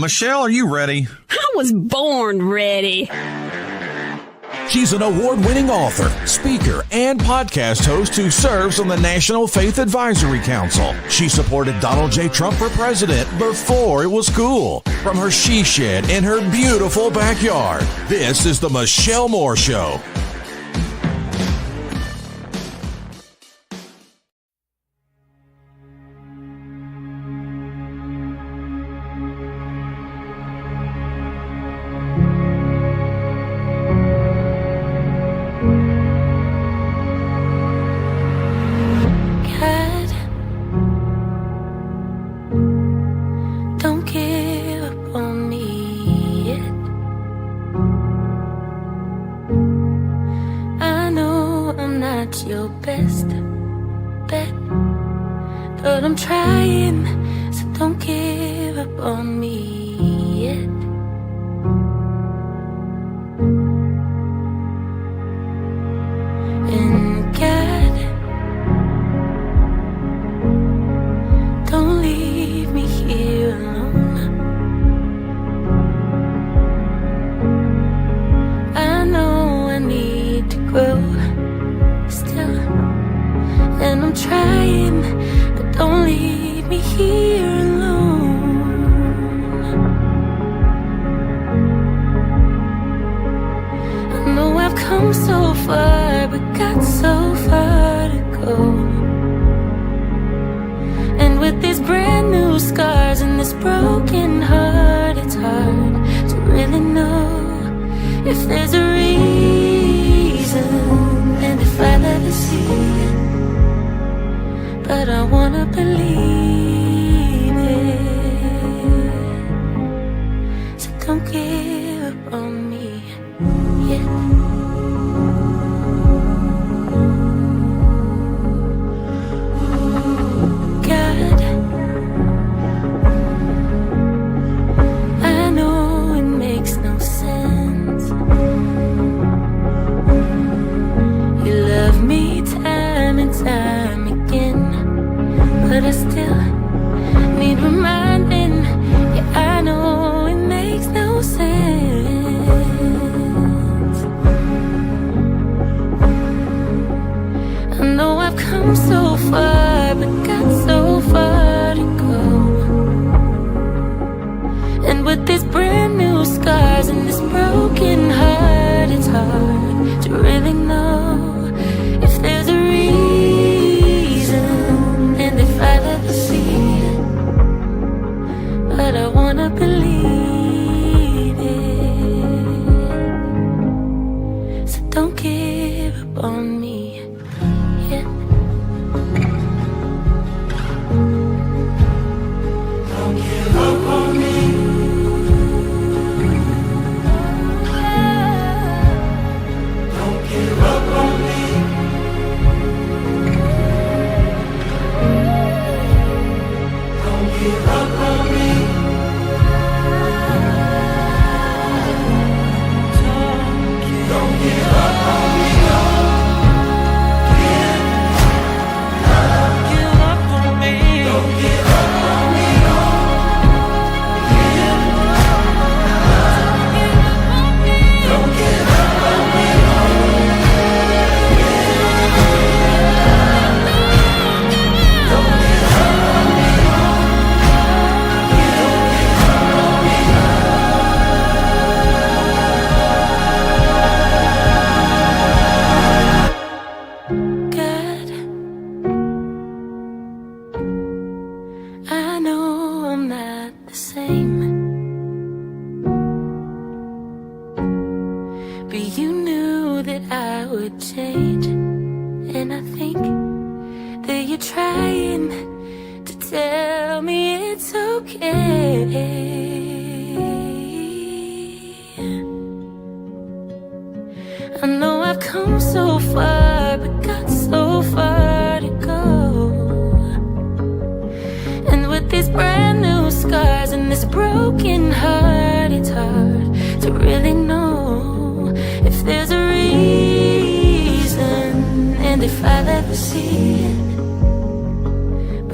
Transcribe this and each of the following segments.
Michelle, are you ready? I was born ready. She's an award-winning author, speaker, and podcast host who serves on the National Faith Advisory Council. She supported Donald J. Trump for president before it was cool, from her she shed in her beautiful backyard. This is the Michelle Moore Show.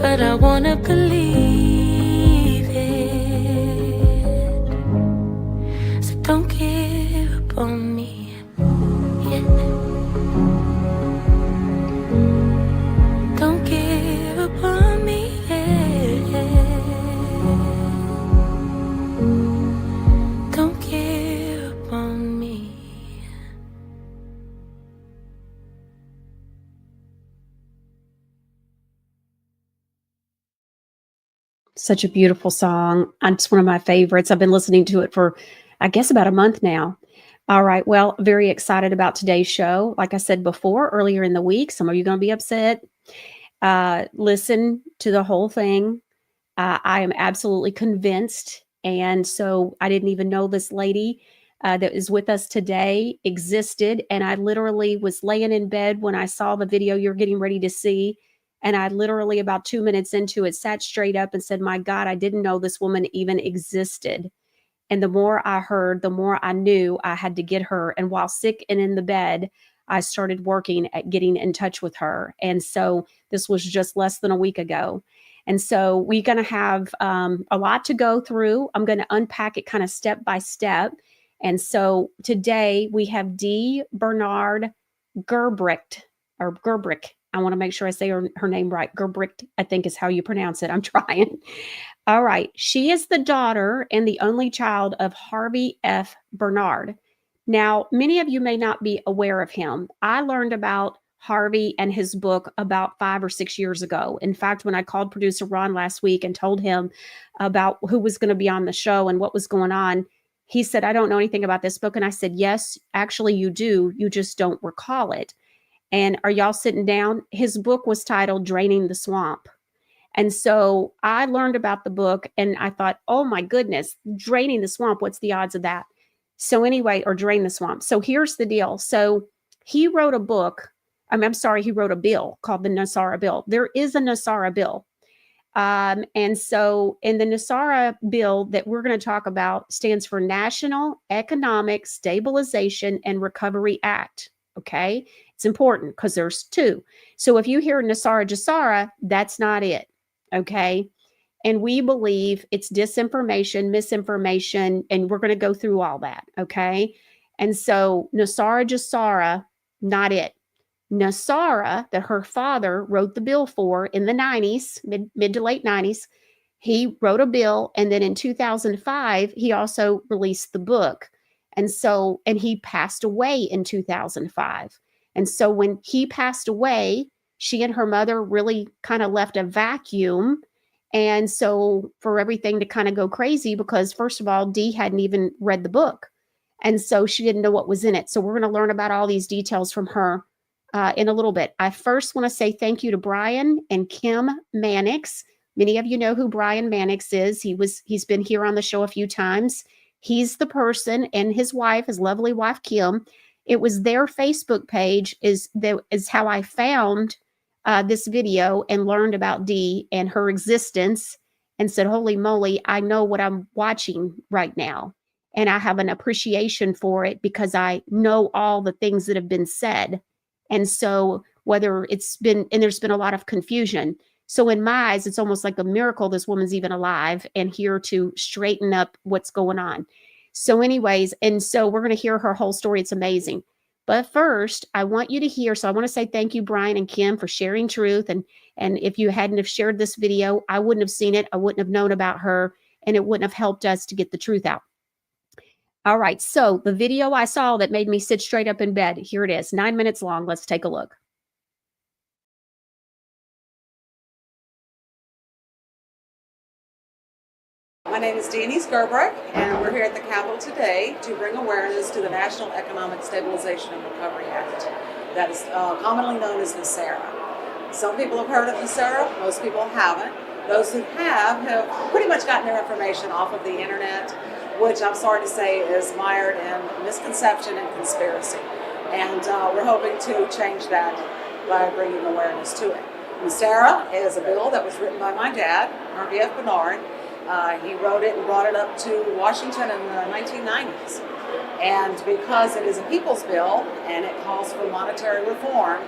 But I wanna believe it. Such a beautiful song. It's one of my favorites. I've been listening to it for, I guess, about a month now. All right. Well, very excited about today's show. Like I said before, earlier in the week, some of you are going to be upset. Listen to the whole thing. I am absolutely convinced. And so I didn't even know this lady that is with us today existed. And I literally was laying in bed when I saw the video you're getting ready to see. And I literally, about 2 minutes into it, sat straight up and said, my God, I didn't know this woman even existed. And the more I heard, the more I knew I had to get her. And while sick and in the bed, I started working at getting in touch with her. And so this was just less than a week ago. And so we're going to have a lot to go through. I'm going to unpack it kind of step by step. And so today we have Barnard Gerbrecht, or Gerbrecht. I want to make sure I say her name right. Gerbrecht, I think is how you pronounce it. I'm trying. All right. She is the daughter and the only child of Harvey F. Barnard. Now, many of you may not be aware of him. I learned about Harvey and his book about 5 or 6 years ago. In fact, when I called producer Ron last week and told him about who was going to be on the show and what was going on, he said, I don't know anything about this book. And I said, yes, actually you do. You just don't recall it. And are y'all sitting down? His book was titled Draining the Swamp. And so I learned about the book and I thought, oh my goodness, draining the swamp. What's the odds of that? So anyway, or drain the swamp. So here's the deal. So he wrote a book. He wrote a bill called the NESARA bill. There is a NESARA bill. And so in the NESARA bill that we're going to talk about stands for National Economic Stabilization and Recovery Act. Okay. It's important because there's two. So if you hear NESARA GESARA, that's not it. Okay. And we believe it's disinformation, misinformation, and we're going to go through all that. Okay. And so NESARA GESARA, not it. NESARA, that her father wrote the bill for in the 90s, mid to late 90s, he wrote a bill. And then in 2005, he also released the book. And he passed away in 2005. And so when he passed away, she and her mother really kind of left a vacuum. And so for everything to kind of go crazy, because first of all, Dee hadn't even read the book. And so she didn't know what was in it. So we're going to learn about all these details from her in a little bit. I first want to say thank you to Brian and Kim Mannix. Many of you know who Brian Mannix is. He's been here on the show a few times. He's the person, and his wife, his lovely wife, Kim. It was their Facebook page is how I found this video and learned about Dee and her existence and said, holy moly, I know what I'm watching right now. And I have an appreciation for it because I know all the things that have been said. And so there's been a lot of confusion. So in my eyes, it's almost like a miracle this woman's even alive and here to straighten up what's going on. So anyways, and so we're going to hear her whole story. It's amazing. But first, I want you to hear. So I want to say thank you, Brian and Kim, for sharing truth. And if you hadn't have shared this video, I wouldn't have seen it. I wouldn't have known about her, and it wouldn't have helped us to get the truth out. All right. So the video I saw that made me sit straight up in bed, here it is, 9 minutes long. Let's take a look. My name is Dionese Gerbrecht, and we're here at the Capitol today to bring awareness to the National Economic Stabilization and Recovery Act, that is commonly known as NESARA. Some people have heard of NESARA, most people haven't. Those who have pretty much gotten their information off of the internet, which I'm sorry to say is mired in misconception and conspiracy. And we're hoping to change that by bringing awareness to it. NESARA is a bill that was written by my dad, Harvey F. Barnard. He wrote it and brought it up to Washington in the 1990s. And because it is a people's bill and it calls for monetary reform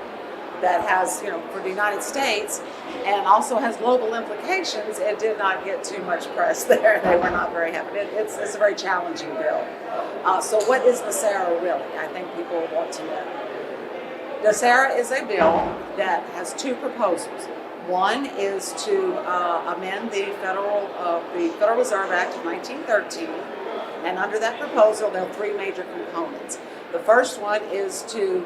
that has, for the United States and also has global implications, it did not get too much press there. They were not very happy. It's a very challenging bill. So what is NESARA really? I think people want to know. NESARA is a bill that has two proposals. One is to amend the Federal Reserve Act of 1913, and under that proposal, there are three major components. The first one is to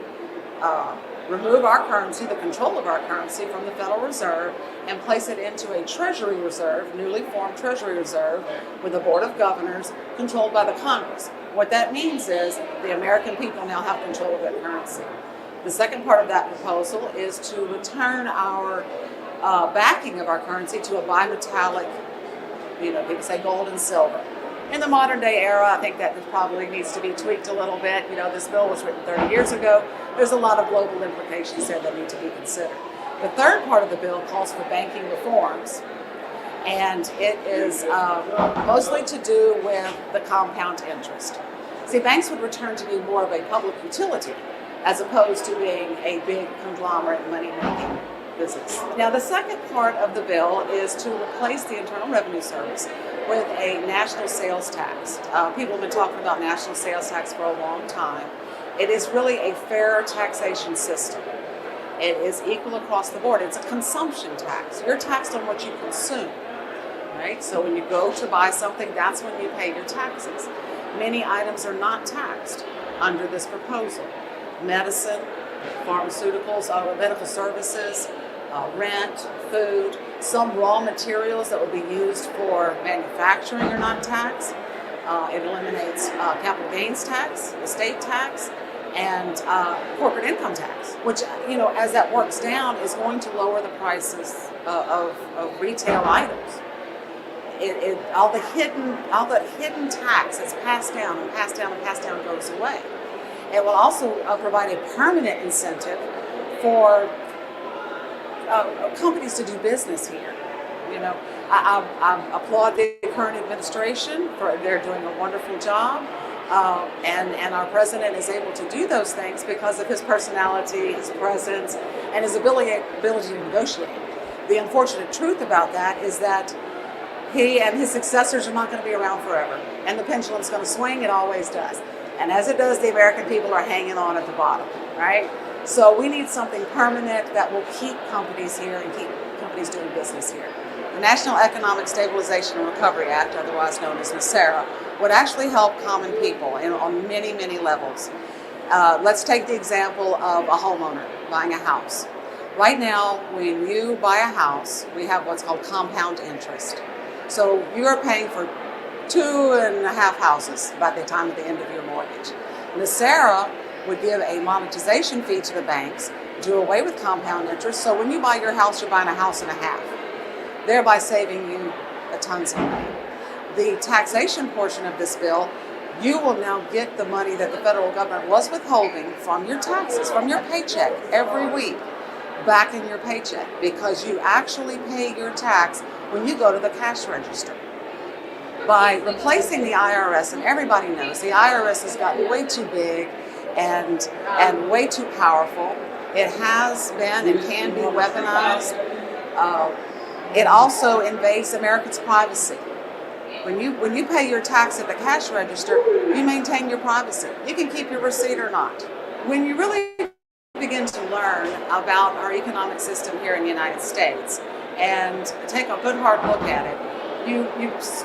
remove our currency, the control of our currency from the Federal Reserve, and place it into a Treasury Reserve, newly formed Treasury Reserve, with a Board of Governors controlled by the Congress. What that means is the American people now have control of that currency. The second part of that proposal is to return our backing of our currency to a bimetallic, people say gold and silver. In the modern day era, I think that probably needs to be tweaked a little bit. This bill was written 30 years ago. There's a lot of global implications there that need to be considered. The third part of the bill calls for banking reforms, and it is mostly to do with the compound interest. See, banks would return to be more of a public utility as opposed to being a big conglomerate money-making business. Now, the second part of the bill is to replace the Internal Revenue Service with a national sales tax. People have been talking about national sales tax for a long time. It is really a fairer taxation system. It is equal across the board. It's a consumption tax. You're taxed on what you consume, right? So when you go to buy something, that's when you pay your taxes. Many items are not taxed under this proposal. Medicine, pharmaceuticals, medical services, rent, food, some raw materials that would be used for manufacturing are not taxed. It eliminates capital gains tax, estate tax, and corporate income tax, which, as that works down, is going to lower the prices of retail items. All the hidden tax that's passed down and passed down and passed down goes away. It will also provide a permanent incentive for companies to do business here. I applaud the current administration for they're doing a wonderful job, and our president is able to do those things because of his personality, his presence, and his ability to negotiate. The unfortunate truth about that is that he and his successors are not going to be around forever, and the pendulum's going to swing. It always does. And as it does, the American people are hanging on at the bottom, right? So we need something permanent that will keep companies here and keep companies doing business here. The National Economic Stabilization and Recovery Act, otherwise known as NESARA, would actually help common people on many, many levels. Let's take the example of a homeowner buying a house. Right now, when you buy a house, we have what's called compound interest. So you are paying for 2.5 houses by the time of the end of your mortgage. NESARA would give a monetization fee to the banks, do away with compound interest, so when you buy your house, you're buying a house and a half, thereby saving you tons of money. The taxation portion of this bill, you will now get the money that the federal government was withholding from your taxes, from your paycheck every week, back in your paycheck, because you actually pay your tax when you go to the cash register. By replacing the IRS, and everybody knows the IRS has gotten way too big and way too powerful. It has been and can be weaponized. It also invades Americans' privacy. When you pay your tax at the cash register, you maintain your privacy. You can keep your receipt or not. When you really begin to learn about our economic system here in the United States and take a good hard look at it, you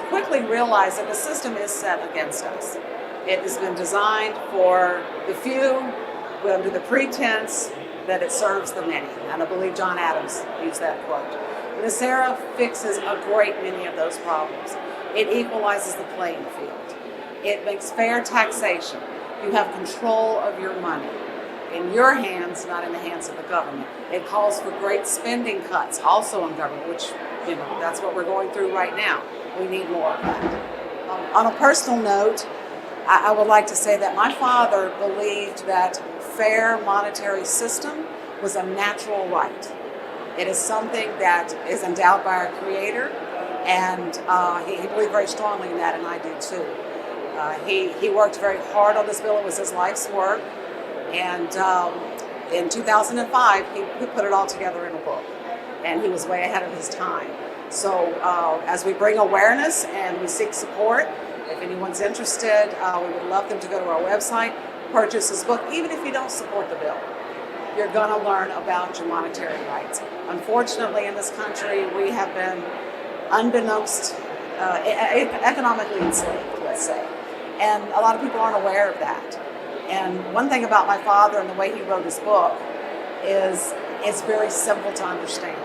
quickly realize that the system is set against us. It has been designed for the few under the pretense that it serves the many. And I believe John Adams used that quote. NESARA fixes a great many of those problems. It equalizes the playing field. It makes fair taxation. You have control of your money in your hands, not in the hands of the government. It calls for great spending cuts, also in government, which, that's what we're going through right now. We need more of that. On a personal note, I would like to say that my father believed that fair monetary system was a natural right. It is something that is endowed by our Creator, and he believed very strongly in that, and I do too. He worked very hard on this bill. It was his life's work, and in 2005, he put it all together in a book, and he was way ahead of his time. So as we bring awareness and we seek support, if anyone's interested, we would love them to go to our website, purchase this book, even if you don't support the bill. You're going to learn about your monetary rights. Unfortunately, in this country, we have been unbeknownst, economically enslaved, let's say. And a lot of people aren't aware of that. And one thing about my father and the way he wrote his book, is it's very simple to understand.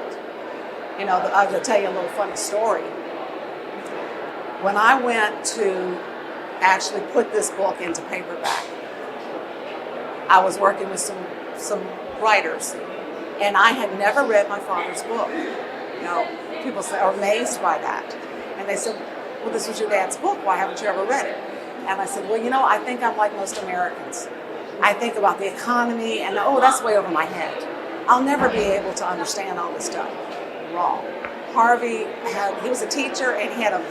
I'll tell you a little funny story. When I went to actually put this book into paperback, I was working with some writers, and I had never read my father's book. People are amazed by that, and they said, "Well, this was your dad's book. Why haven't you ever read it?" And I said, "Well, I think I'm like most Americans. I think about the economy, and that's way over my head. I'll never be able to understand all this stuff." Wrong. Harvey he was a teacher, and he had a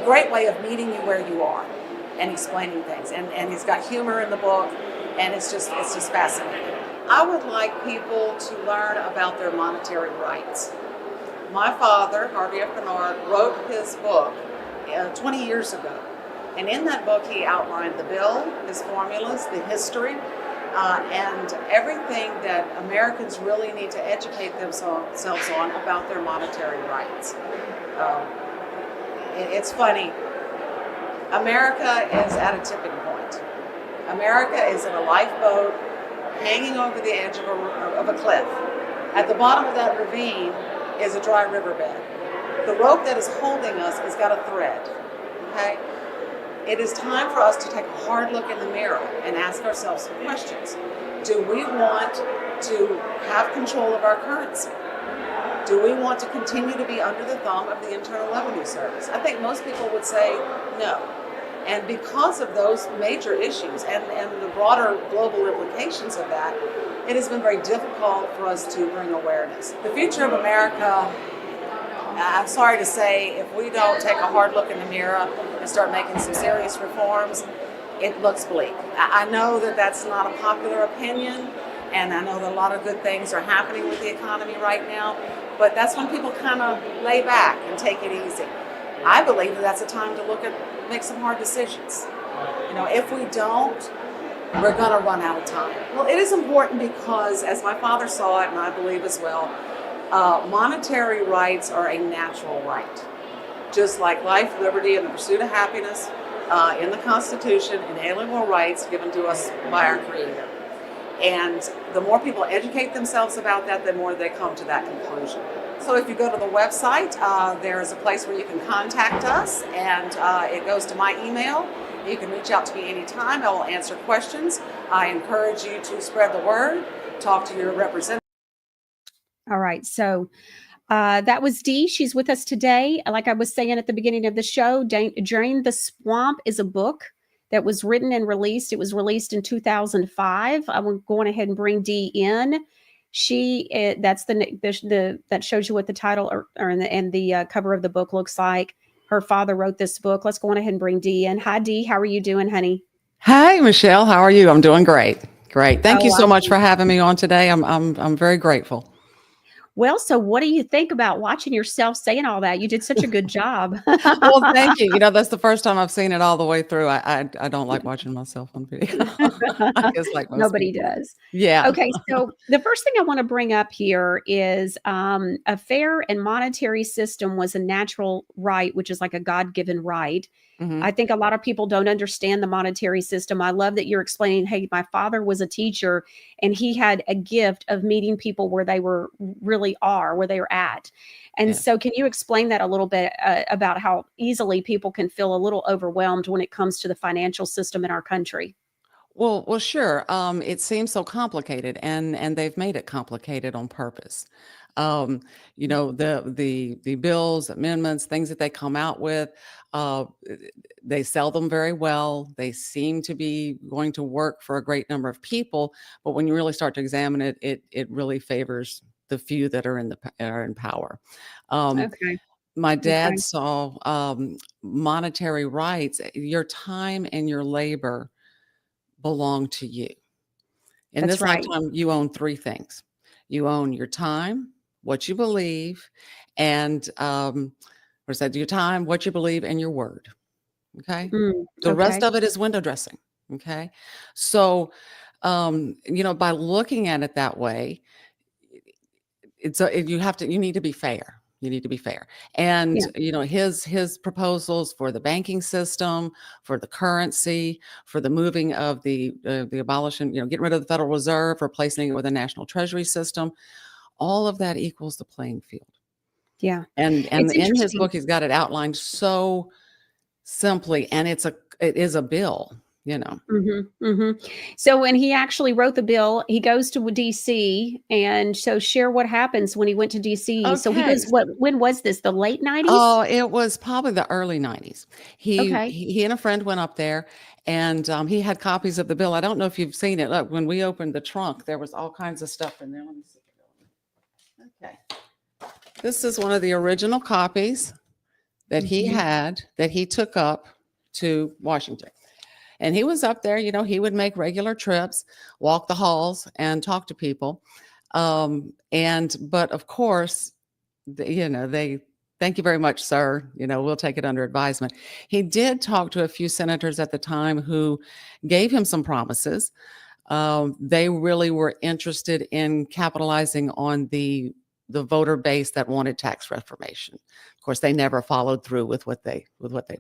great way of meeting you where you are and explaining things. And he's got humor in the book, and it's just fascinating. I would like people to learn about their monetary rights. My father, Harvey F. Barnard, wrote his book 20 years ago. And in that book, he outlined the bill, his formulas, the history, and everything that Americans really need to educate themselves on about their monetary rights. It's funny. America is at a tipping point. America is in a lifeboat hanging over the edge of a cliff. At the bottom of that ravine is a dry riverbed. The rope that is holding us has got a thread. Okay? It is time for us to take a hard look in the mirror and ask ourselves some questions. Do we want to have control of our currency? Do we want to continue to be under the thumb of the Internal Revenue Service? I think most people would say no. And because of those major issues and the broader global implications of that, it has been very difficult for us to bring awareness. The future of America, I'm sorry to say, if we don't take a hard look in the mirror and start making some serious reforms, it looks bleak. I know that that's not a popular opinion, and I know that a lot of good things are happening with the economy right now, but that's when people kind of lay back and take it easy. I believe that that's a time to make some hard decisions. If we don't, we're going to run out of time. Well, it is important because, as my father saw it, and I believe as well, monetary rights are a natural right. Just like life, liberty, and the pursuit of happiness in the Constitution, inalienable rights given to us by our Creator. And the more people educate themselves about that, the more they come to that conclusion. So if you go to the website, there's a place where you can contact us, and it goes to my email. You can reach out to me anytime. I will answer questions. I encourage you to spread the word, talk to your representative. All right. So that was Dee. She's with us today. Like I was saying at the beginning of the show, Drain the Swamp is a book that was written and released. It was released in 2005. I'm going ahead and bring Dee in. That's that shows you what the title and the cover of the book looks like. Her father wrote this book. Let's go on ahead and bring Dee in. Hi, Dee. How are you doing, honey? Hi, Michelle. How are you? I'm doing great. Great. Thank you so much for having me on today. I'm very grateful. Well, so what do you think about watching yourself saying all that? You did such a good job. Well, thank you. That's the first time I've seen it all the way through. I don't like watching myself on video. I guess like most Nobody people. does. Yeah. Okay. So the first thing I want to bring up here is a fair and monetary system was a natural right, which is like a God-given right. Mm-hmm. I think a lot of people don't understand the monetary system. I love that you're explaining, hey, my father was a teacher and he had a gift of meeting people where they were where they were at. And so can you explain that a little bit about how easily people can feel a little overwhelmed when it comes to the financial system in our country? Well, sure. It seems so complicated, and they've made it complicated on purpose. The bills, amendments, things that they come out with, they sell them very well. They seem to be going to work for a great number of people, but when you really start to examine it, it really favors the few that are in power. Okay. My dad saw monetary rights. Your time and your labor belong to you. In That's this right. lifetime, you own three things. You own your time, what you believe, and your time, what you believe, and your word. Okay. The rest of it is window dressing. Okay. So, by looking at it that way, you need to be fair. You need to be fair. And, Yeah. his proposals for the banking system, for the currency, for the moving of the abolition, getting rid of the Federal Reserve, replacing it with a national treasury system, all of that equals the playing field. Yeah. And It's in his interesting. book, he's got it outlined so simply, and it is a bill, So when he actually wrote the bill, he goes to DC, and so share what happens when he went to DC. So he Okay. goes, when was this? The late 90s? Oh, it was probably the early 90s. Okay. He and a friend went up there, and he had copies of the bill. I don't know if you've seen it. Look, when we opened the trunk, there was all kinds of stuff in there. Let me see. Okay. This is one of the original copies that he had, that he took up to Washington. And he was up there, he would make regular trips, walk the halls and talk to people. But of course, they thank you very much, sir. We'll take it under advisement. He did talk to a few senators at the time who gave him some promises. They really were interested in capitalizing on the voter base that wanted tax reformation. Of course, they never followed through with what they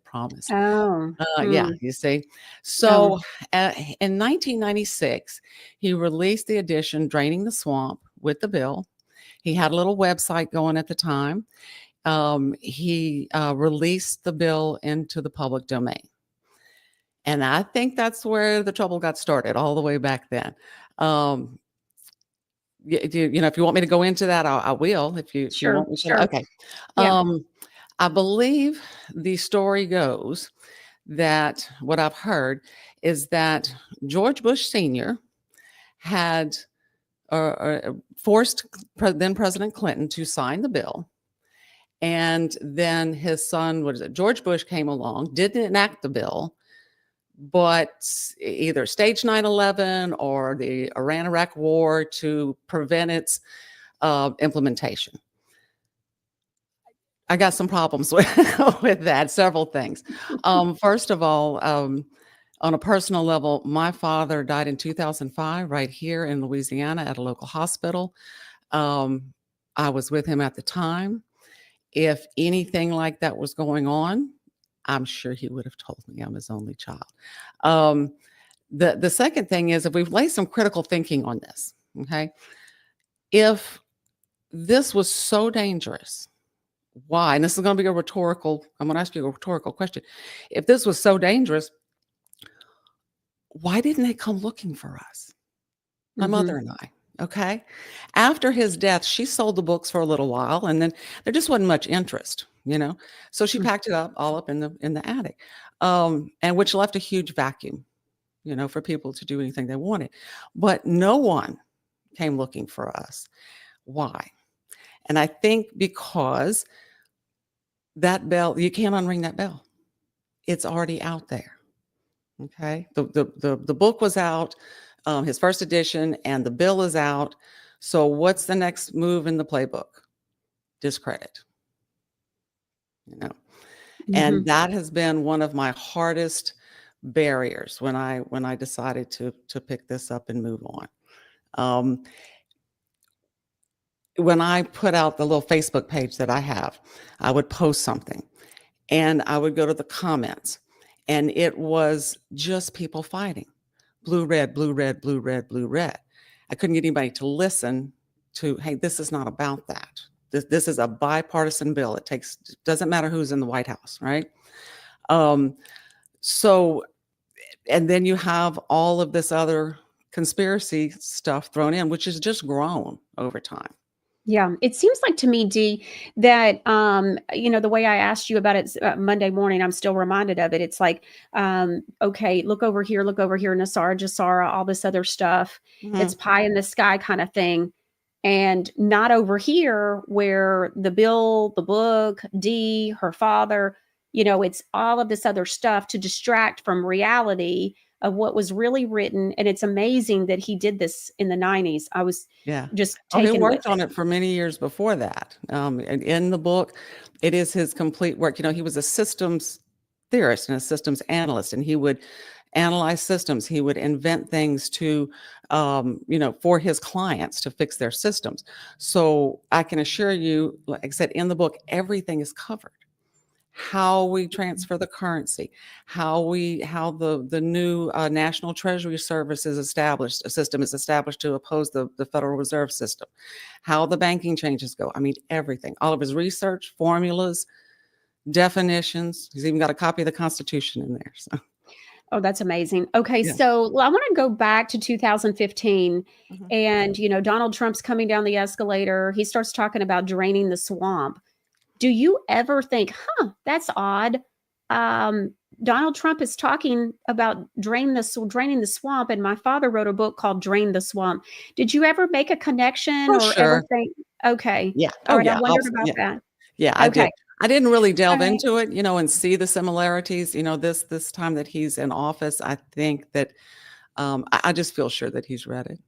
promised. Oh. Yeah, you see. So in 1996, he released the edition Draining the Swamp with the bill. He had a little website going at the time. He released the bill into the public domain. And I think that's where the trouble got started all the way back then. If you want me to go into that, I will. If you want me to. Sure. Okay. Yeah. I believe the story goes that what I've heard is that George Bush Sr. had forced then President Clinton to sign the bill. And then his son, George Bush, came along, didn't enact the bill, but either staged 9/11 or the Iran-Iraq war to prevent its implementation. I got some problems with that, several things. First of all, on a personal level, my father died in 2005 right here in Louisiana at a local hospital. I was with him at the time. If anything like that was going on, I'm sure he would have told me. I'm his only child. The second thing is, if we've laid some critical thinking on this, okay, if this was so dangerous, why? And this is going to be I'm going to ask you a rhetorical question. If this was so dangerous, why didn't they come looking for us? My mother and I. Okay. After his death, she sold the books for a little while, and then there just wasn't much interest, So she packed it all up in the attic, and which left a huge vacuum, for people to do anything they wanted. But no one came looking for us. Why? And I think because that bell, you can't unring that bell. It's already out there. Okay. The book was out, his first edition, and the bill is out. So what's the next move in the playbook? Discredit. And that has been one of my hardest barriers when I decided to pick this up and move on. When I put out the little Facebook page that I have, I would post something and I would go to the comments, and it was just people fighting. Blue, red, blue, red, blue, red, blue, red. I couldn't get anybody to listen to, hey, this is not about that. This is a bipartisan bill. Doesn't matter who's in the White House, right? So, and then you have all of this other conspiracy stuff thrown in, which has just grown over time. Yeah, it seems like to me, Dee, that the way I asked you about it Monday morning, I'm still reminded of it. It's like, okay, look over here, NESARA, JASARA, all this other stuff. It's pie in the sky kind of thing, and not over here where the bill, the book, Dee, her father, it's all of this other stuff to distract from reality of what was really written. And it's amazing that he did this in the 90s. I was just taken he worked with on it for many years before that. And in the book, it is his complete work. He was a systems theorist and a systems analyst, and he would analyze systems. He would invent things to, for his clients to fix their systems. So I can assure you, like I said, in the book, everything is covered. How we transfer the currency, how the new National Treasury Service is established, a system is established to oppose the Federal Reserve System, how the banking changes go. I mean, everything, all of his research, formulas, definitions. He's even got a copy of the Constitution in there. So. Oh, that's amazing. Okay, Yeah. so I want to go back to 2015, Mhm. and Donald Trump's coming down the escalator. He starts talking about draining the swamp. Do you ever think, that's odd? Donald Trump is talking about draining the swamp, and my father wrote a book called Drain the Swamp. Did you ever make a connection Oh, or ever sure. think, okay, Yeah. all Oh, right, I yeah. wondered about that. Yeah, I Okay, did. I didn't really delve all right. into it, and see the similarities. This time that he's in office, I think that I just feel sure that he's read it.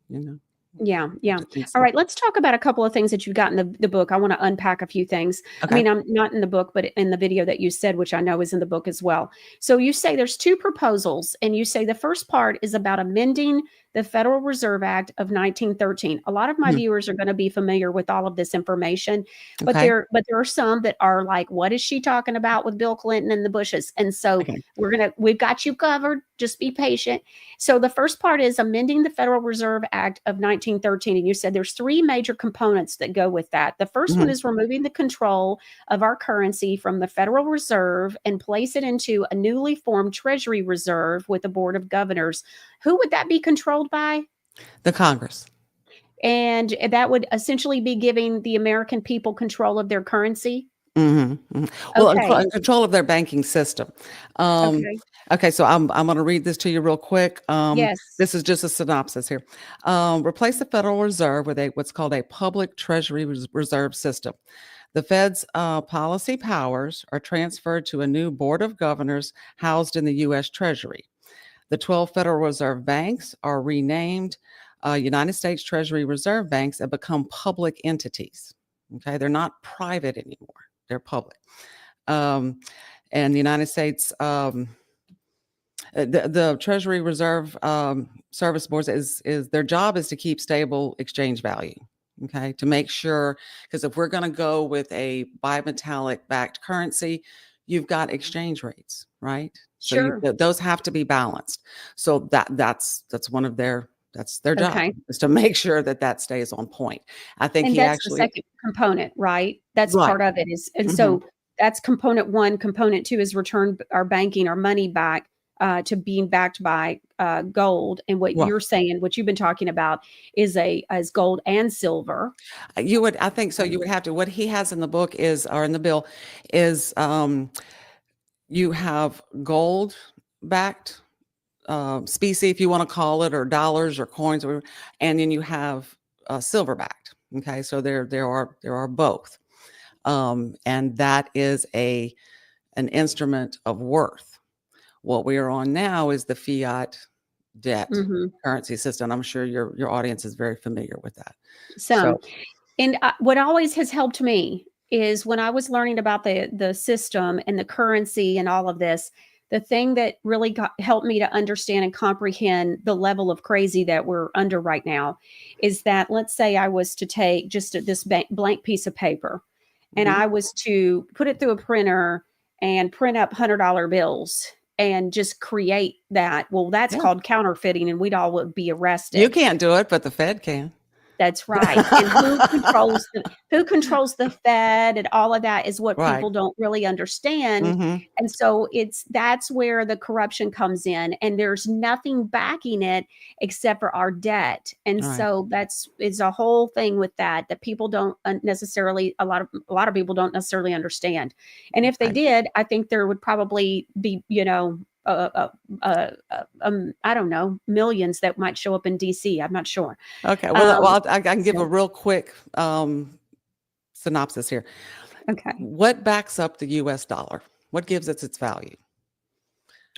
Yeah, I yeah. just think All so. right, let's talk about a couple of things that you've got in the book. I want to unpack a few things. I Okay. mean, I'm not in the book, but in the video that you said, which I know is in the book as well. So you say there's two proposals, and you say the first part is about amending the Federal Reserve Act of 1913. A lot of my Mhm. viewers are going to be familiar with all of this information, but Okay. there are some that are like, what is she talking about with Bill Clinton and the Bushes? And so Okay. we've got you covered. Just be patient. So the first part is amending the Federal Reserve Act of 1913. And you said there's three major components that go with that. The first one Mhm. is removing the control of our currency from the Federal Reserve and place it into a newly formed Treasury Reserve with a board of governors. Who would that be controlled by? The Congress. And that would essentially be giving the American people control of their currency. Mhm, mhm. Well, Okay. and control of their banking system. Um, Okay. okay, so I'm gonna read this to you real quick. Yes. This is just a synopsis here. Replace the Federal Reserve with what's called a public treasury reserve system. The Fed's policy powers are transferred to a new board of governors housed in the U.S. Treasury. The 12 Federal Reserve banks are renamed United States Treasury Reserve Banks and become public entities. Okay, they're not private anymore. They're public. And the United States, the Treasury Reserve Service Boards is their job is to keep stable exchange value. Okay, to make sure, because if we're going to go with a bimetallic backed currency, you've got exchange rates, right? So Sure. those have to be balanced. So that's one of that's their job, Okay. is to make sure that stays on point. I think And he that's the actually second component, right? That's right. part of it is, and Mhm. so that's component one. Component two is return our banking, our money back to being backed by gold. And what Right. you're saying, what you've been talking about, is as gold and silver. I think so. You would have to, what he has in the book is, or in the bill, is you have gold backed specie, if you want to call it, or dollars or coins, or, and then you have silver backed. Okay, so there are both, and that is an instrument of worth. What we are on now is the fiat debt Hmm. currency system. I'm sure your audience is very familiar with that. Some. So, And what always has helped me is when I was learning about the system and the currency and all of this, the thing that really helped me to understand and comprehend the level of crazy that we're under right now is that, let's say I was to take just this blank piece of paper and mhm. I was to put it through a printer and print up $100 bills and just create that. Well, that's Yeah. called counterfeiting, and we'd all would be You arrested. can't do it, but the Fed can. That's right. And who controls the Fed and all of that is what Right. people don't really understand. Mhm. And so that's where the corruption comes in, and there's nothing backing it except for our debt. And Right. so it's a whole thing with that people don't necessarily, a lot of people don't necessarily understand. And if they Right. did, I think there would probably be, I don't know, millions that might show up in DC. I'm not sure. Okay. Well, I can give a So real quick synopsis here. okay. What backs up the U.S. dollar? What gives it its value?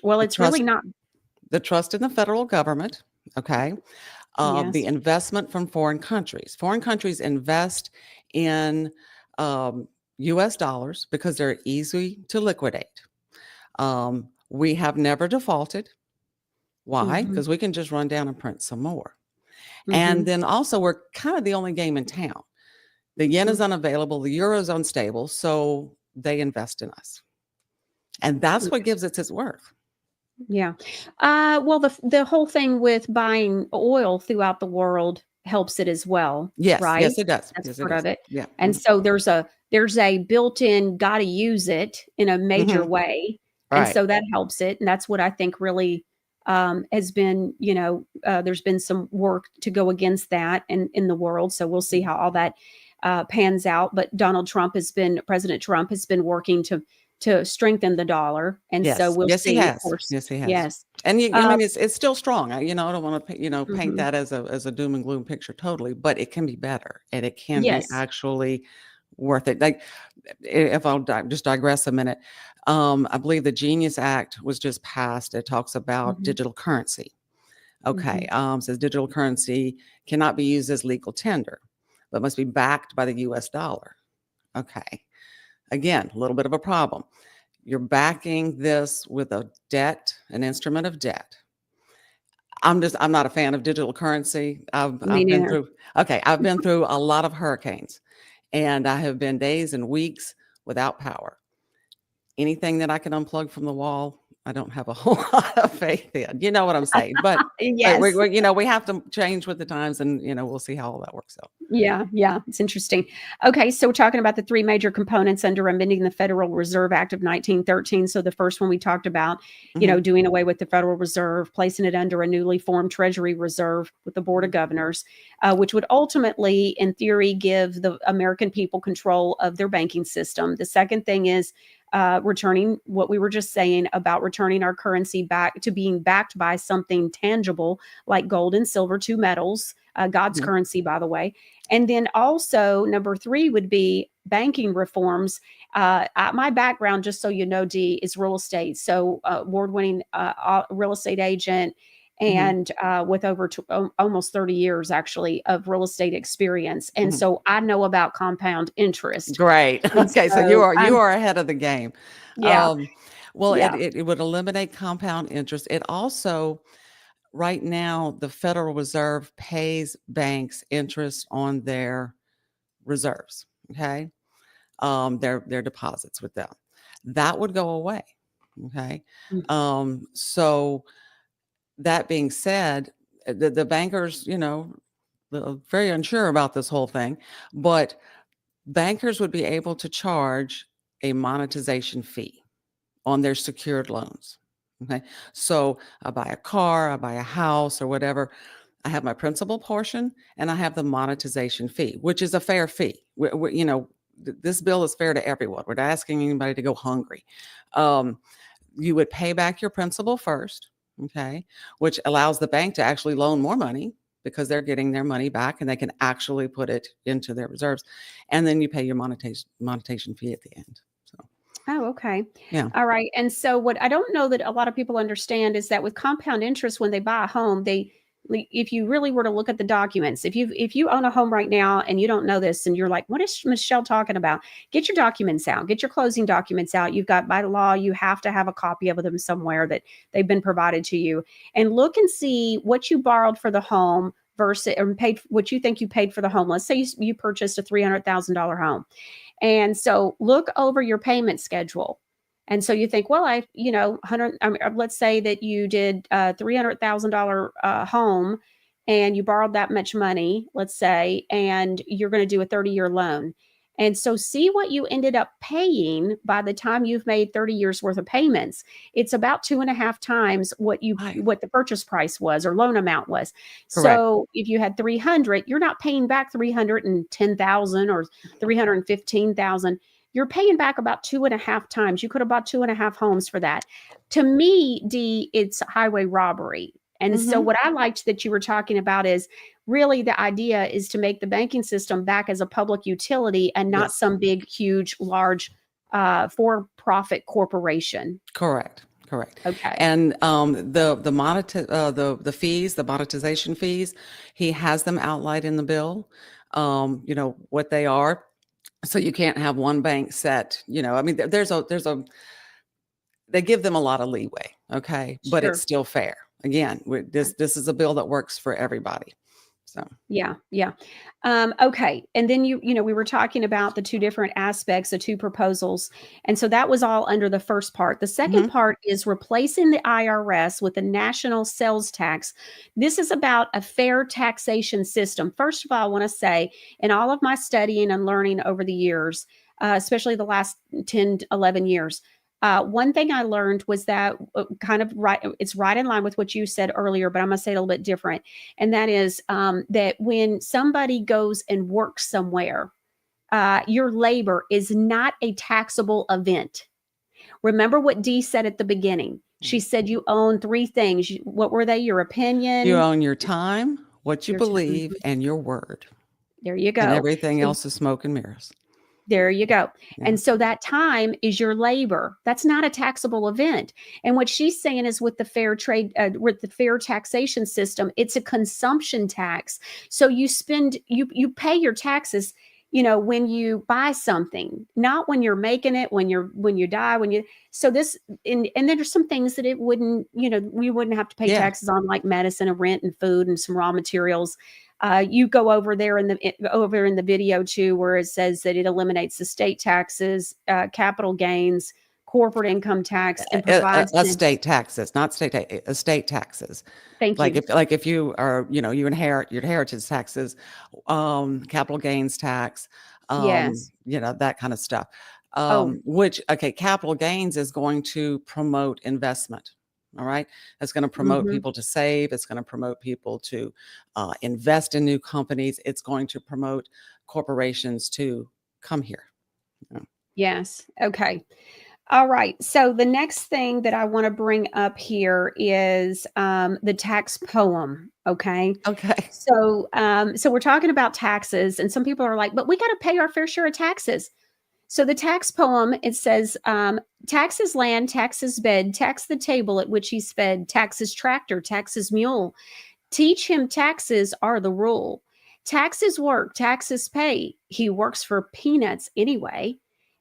Well, The it's really trust, not. the trust in the federal government. Okay. The Yes. investment from foreign countries. Foreign countries invest in U.S. dollars because they're easy to liquidate. We have never defaulted. Why? Mhm. Because we can just run down and print some more. Mhm. And then also, we're kind of the only game in town. The yen is unavailable, the euro is unstable, so they invest in us. And that's what gives it its worth. Yeah. Well, the whole thing with buying oil throughout the world helps it as well, Yes, right? yes, it does. That's Yes, it part of does. it. Yeah. And so there's a built-in gotta use it in a major Mhm. way. And Right. so that helps it. And that's what I think really has been, there's been some work to go against that in the world. So we'll see how all that pans out. But President Trump has been working to strengthen the dollar. And so Yes. we'll Yes, he see, of has. course. Yes, he has. Yes. And I Uh, mean, it's still strong. I don't want to, paint mhm. that as a doom and gloom picture totally, but it can be better, and it can be Yes. actually worth it. Like, if I'll just digress a minute, I believe the Genius Act was just passed. It talks about Mhm. digital currency. Okay. Mhm. Says digital currency cannot be used as legal tender, but must be backed by the US dollar. Okay. Again, a little bit of a problem. You're backing this with an instrument of debt. I'm not a fan of digital currency. Me I've been neither. through, okay, I've been through a lot of hurricanes, and I have been days and weeks without power. Anything that I can unplug from the wall, I don't have a whole lot of faith in. You know what I'm saying? But Yes. we have to change with the times, and we'll see how all that works out. Yeah, yeah, it's interesting. Okay, so we're talking about the three major components under amending the Federal Reserve Act of 1913. So the first one we talked about, Mhm. doing away with the Federal Reserve, placing it under a newly formed Treasury Reserve with the Board of Governors, which would ultimately, in theory, give the American people control of their banking system. The second thing is returning what we were just saying about returning our currency back to being backed by something tangible like gold and silver, two metals, God's Mhm. currency, by the way. And then also, number three would be banking reforms. My background, just so you know, Dee, is real estate. So, award-winning real estate agent, Mhm. and with over almost 30 years, actually, of real estate experience. And Mhm. so I know about compound interest. Great. And Okay, so you so are you are ahead of the game. yeah, Um, well, it, yeah. it it would eliminate compound interest. It also, right now, the Federal Reserve pays banks interest on their reserves. Okay, their deposits with them. That would go away. Okay, Mm. so that being said, the bankers, they're very unsure about this whole thing, but bankers would be able to charge a monetization fee on their secured loans. Okay. So I buy a car, I buy a house or whatever. I have my principal portion and I have the monetization fee, which is a fair fee. This bill is fair to everyone. We're not asking anybody to go hungry. Um, you would pay back your principal first, okay, which allows the bank to actually loan more money because they're getting their money back and they can actually put it into their reserves. And then you pay your monetization fee at the end. So, Oh, okay. yeah. All right. And so what I don't know that a lot of people understand is that with compound interest, when they buy a home, if you really were to look at the documents, if you own a home right now and you don't know this and you're like, what is Michelle talking about? Get your documents out, get your closing documents out. You've got, by law, you have to have a copy of them somewhere that they've been provided to you, and look and see what you borrowed for the home versus or paid what you think you paid for the home. Let's say you purchased a $300,000 home. And so look over your payment schedule. And so you think, well, 100, let's say that you did a $300,000 home and you borrowed that much money, let's say, and you're going to do a 30-year loan. And so see what you ended up paying by the time you've made 30 years worth of payments. It's about 2.5 times Right. what the purchase price was or loan amount was. Correct. So if you had 300, you're not paying back 310,000 or 315,000. You're paying back about 2.5 times. You could have bought 2.5 homes for that. To me, Dee, it's highway robbery. And so Hmm. what I liked that you were talking about is really the idea is to make the banking system back as a public utility and not Yes. some big, huge, large for-profit corporation. Correct. Correct. Okay. And the fees, the monetization fees, he has them outlined in the bill. What they are. So you can't have one bank set, I mean, they give them a lot of leeway, okay, but it's Sure. still fair. again, this is a bill that works for everybody. So Yeah, yeah. Okay. And then we were talking about the two different aspects, the two proposals. And so that was all under the first part. The second part is replacing the IRS with a national sales tax. This is about a fair taxation system. First of all, I want to say, in all of my studying and learning over the years, especially the last 10, 11 years, one thing I learned was that it's right in line with what you said earlier, but I'm going to say it a little bit different. And that is that when somebody goes and works somewhere, your labor is not a taxable event. Remember what Dee said at the beginning. She said you own three things. What were they? Your opinion. you own your time, what you Your time. believe, and your word. There you go. And everything else is smoke and mirrors. There you go. Yeah. And so that time is your labor. That's not a taxable event. And what she's saying is with the fair taxation system, it's a consumption tax. So you pay your taxes, when you buy something, not when you're making it, when you die, so this, and then there's some things that it wouldn't, we wouldn't have to pay taxes on, like medicine and rent and food and some raw materials. You go over there in the video too, where it says that it eliminates the state taxes, capital gains, corporate income tax, and provides estate taxes, not estate taxes. Thank you. If you are, you inherit your heritage taxes, capital gains tax, Yes. That kind of stuff. Capital gains is going to promote investment. All right. It's going to promote people to save. It's going to promote people to invest in new companies. It's going to promote corporations to come here. Yes. Okay. All right. So the next thing that I want to bring up here is the tax poem. Okay. Okay. So we're talking about taxes, and some people are like, but we got to pay our fair share of taxes. So the tax poem, it says, tax his land, tax his bed, tax the table at which he's fed, tax his tractor, tax his mule. Teach him taxes are the rule. Tax his work, tax his pay. He works for peanuts anyway.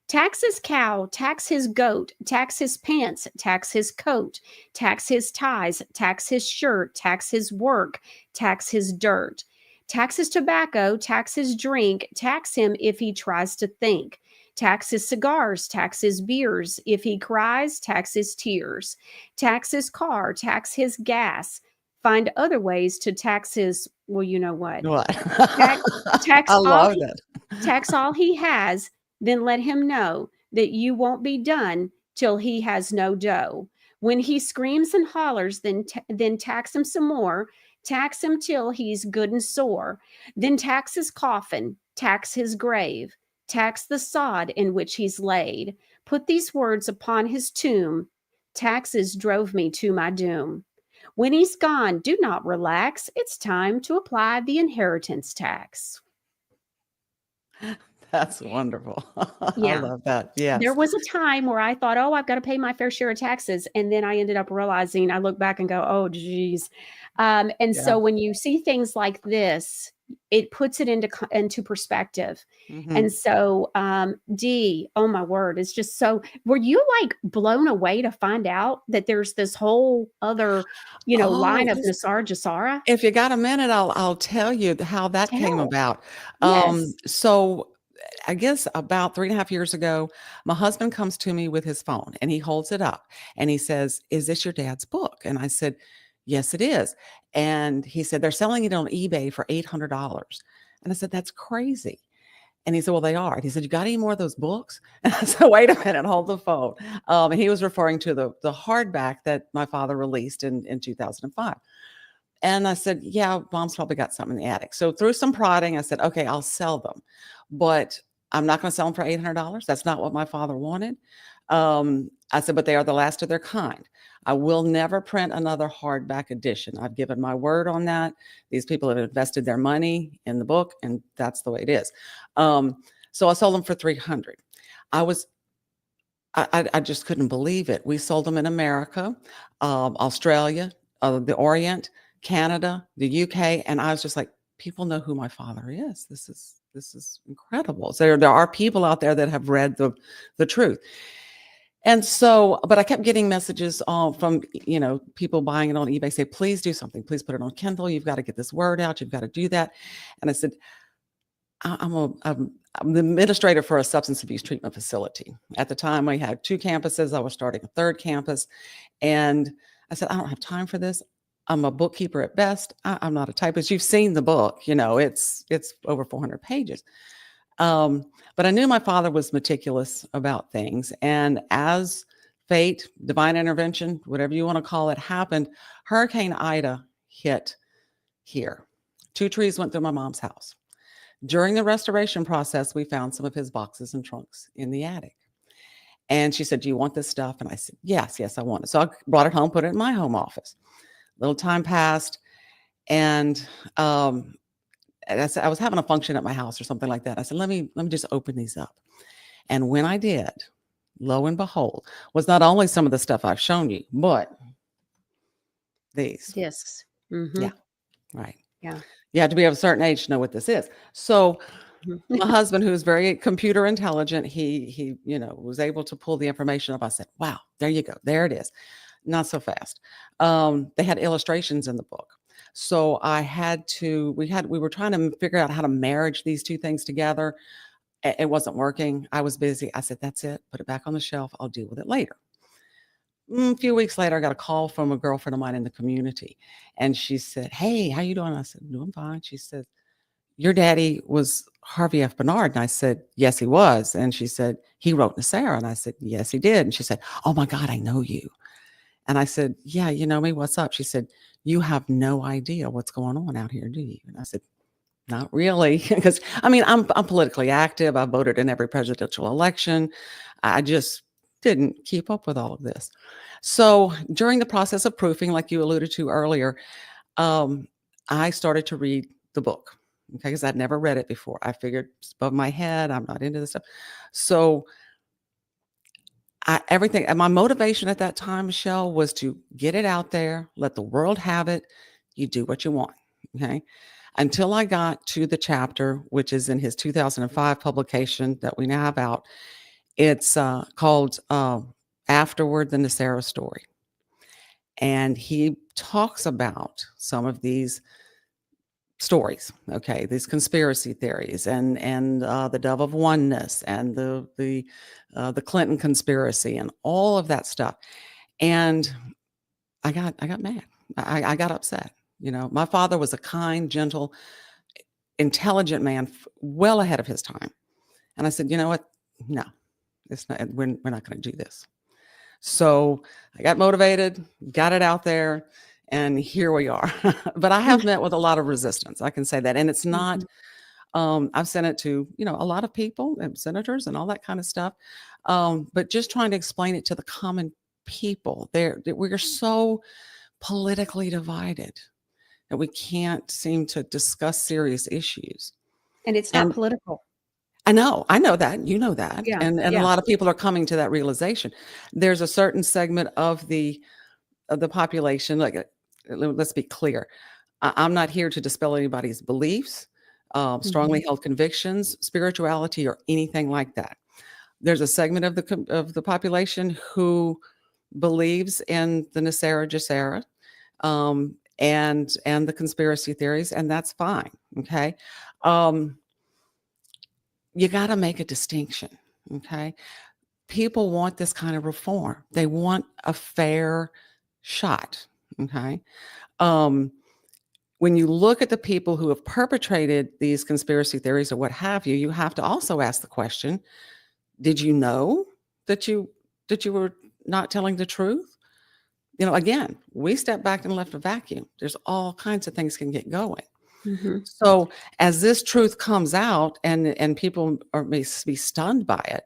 Tax his cow, tax his goat, tax his pants, tax his coat, tax his ties, tax his shirt, tax his work, tax his dirt. Tax his tobacco, tax his drink, tax him if he tries to think. Tax his cigars, tax his beers. If he cries, tax his tears. Tax his car, tax his gas. Find other ways to tax his, well, you know what? What? Tax I love that. Tax all he has, then let him know that you won't be done till he has no dough. When he screams and hollers, then tax him some more. Tax him till he's good and sore. Then tax his coffin, tax his grave. Tax the sod in which he's laid. Put these words upon his tomb. Taxes drove me to my doom. When he's gone, do not relax. It's time to apply the inheritance tax. That's wwonderful. Yeah. I love that. Yes. There was a time where I thought, I've got to pay my fair share of taxes. And then I ended up realizing, I look back and go, oh, geez. So when you see things like this, it puts it into perspective. And so, Dee, oh my word, it's just so, were you like blown away to find out that there's this whole other, line of NESARA GESARA? If you got a minute, I'll tell you how that came about. Yes. So I guess about 3.5 years ago, my husband comes to me with his phone and he holds it up and he says, "Is this your dad's book?" And I said, "Yes, it is." And he said, "They're selling it on eBay for $800. And I said, "That's crazy." And he said, "Well, they are." And he said, "You got any more of those books?" And I said, "Wait a minute, hold the phone." And he was referring to the hardback that my father released in 2005. And I said, "Yeah, Mom's probably got something in the attic." So through some prodding, I said, "Okay, I'll sell them. But I'm not going to sell them for $800. That's not what my father wanted." I said, "But they are the last of their kind. I will never print another hardback edition. I've given my word on that. These people have invested their money in the book, and that's the way it is." So I sold them for $300. I just couldn't believe it. We sold them in America, Australia, the Orient, Canada, the UK, and I was just like, people know who my father is. This is incredible. So there are people out there that have read the truth. And so, but I kept getting messages from, people buying it on eBay, say, please do something. Please put it on Kindle. You've got to get this word out. You've got to do that. And I said, I'm the administrator for a substance abuse treatment facility. At the time, we had 2 campuses. I was starting a 3rd campus. And I said, I don't have time for this. I'm a bookkeeper at best. I'm not a typist. You've seen the book, it's over 400 pages. But I knew my father was meticulous about things. And as fate, divine intervention, whatever you want to call it, happened, Hurricane Ida hit here. 2 trees went through my mom's house. During the restoration process, we found some of his boxes and trunks in the attic. And she said, do you want this stuff? And I said, yes, I want it. So I brought it home, put it in my home office. A little time passed. And I was having a function at my house or something like that. I said, let me just open these up. And when I did, lo and behold, was not only some of the stuff I've shown you, but these. Discs. Mm-hmm. Yeah. Right. Yeah. You have to be of a certain age to know what this is. So my husband, who's very computer intelligent, he was able to pull the information up. I said, wow, there you go. There it is. Not so fast. They had illustrations in the book. So we were trying to figure out how to marriage these 2 things together. It wasn't working. I was busy. I said, that's it. Put it back on the shelf. I'll deal with it later. A few weeks later, I got a call from a girlfriend of mine in the community. And she said, hey, how you doing? I said, doing fine. She said, your daddy was Harvey F. Barnard. And I said, yes, he was. And she said, he wrote NESARA. And I said, yes, he did. And she said, oh my God, I know you. And I said, yeah, you know me, what's up? She said, you have no idea what's going on out here, do you? And I said, not really. Because I'm politically active. I voted in every presidential election. I just didn't keep up with all of this. So during the process of proofing, like you alluded to earlier, I started to read the book, okay, because I'd never read it before. I figured it's above my head. I'm not into this stuff. So everything, and my motivation at that time, Michelle, was to get it out there, let the world have it. You do what you want, okay? Until I got to the chapter, which is in his 2005 publication that we now have out. It's called Afterward, the NESARA Story. And he talks about some of these stories, okay, these conspiracy theories and the Dove of Oneness and the Clinton conspiracy and all of that stuff. And I got mad. I got upset. My father was a kind, gentle, intelligent man, well ahead of his time. And I said, you know what? No. It's not, we're not going to do this. So I got motivated, got it out there, and here we are. But I have met with a lot of resistance. I can say that. And it's not, I've sent it to, a lot of people and senators and all that kind of stuff. But just trying to explain it to the common people we're so politically divided that we can't seem to discuss serious issues. And it's not political. I know that, you know that. Yeah, And a lot of people are coming to that realization. There's a certain segment of the population, like, let's be clear. I'm not here to dispel anybody's beliefs, strongly held convictions, spirituality, or anything like that. There's a segment of the population who believes in the NESARA GESARA, and the conspiracy theories, and that's fine. Okay. You got to make a distinction. Okay. People want this kind of reform. They want a fair shot. Okay. When you look at the people who have perpetrated these conspiracy theories or what have you, you have to also ask the question, did you know that you were not telling the truth? Again, we stepped back and left a vacuum. There's all kinds of things can get going. Mm-hmm. So as this truth comes out and people may be stunned by it,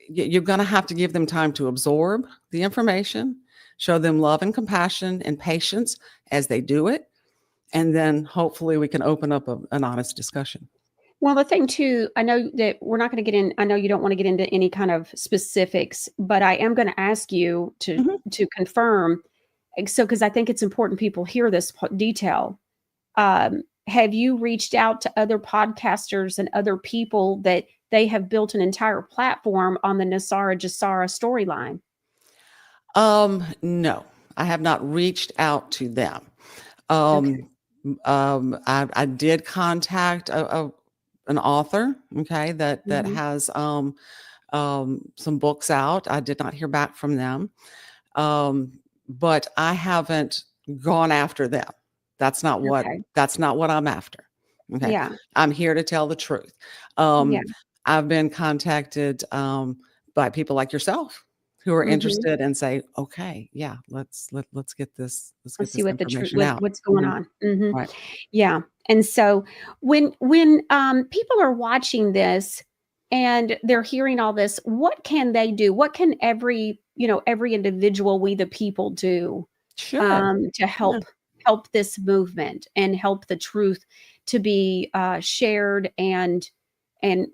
you're going to have to give them time to absorb the information, show them love and compassion and patience as they do it. And then hopefully we can open up an honest discussion. Well, the thing too, I know that we're not going to get in, I know you don't want to get into any kind of specifics, but I am going to ask you to confirm. So, because I think it's important people hear this detail. Have you reached out to other podcasters and other people that they have built an entire platform on the NESARA GESARA storyline. No, I have not reached out to them. Okay. I did contact an author, okay, that Mhm. has some books out. I did not hear back from them, but I haven't gone after them. That's not what Okay. I'm after. Okay, Yeah. I'm here to tell the truth. Yeah. I've been contacted by people like yourself who are Mhm. interested and say, okay, yeah, let's get Let's see what the truth, information out. what's going Mhm. on. Mhm. Right. Yeah. And so when people are watching this and they're hearing all this, what can they do? What can every individual, we the people, do Sure. to Yeah. help this movement and help the truth to be shared and